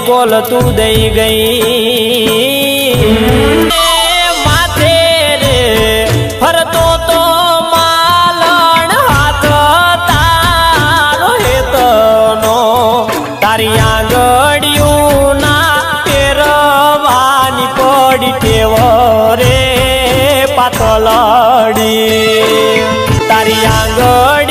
call તું દઈ ગઈ માથે રે ફરતો તો માલણ હાથ તારો હેતનો તારી આંગળિયું ના પેરવાની પડી ટેવ રે પાતળડી તારી આંગળી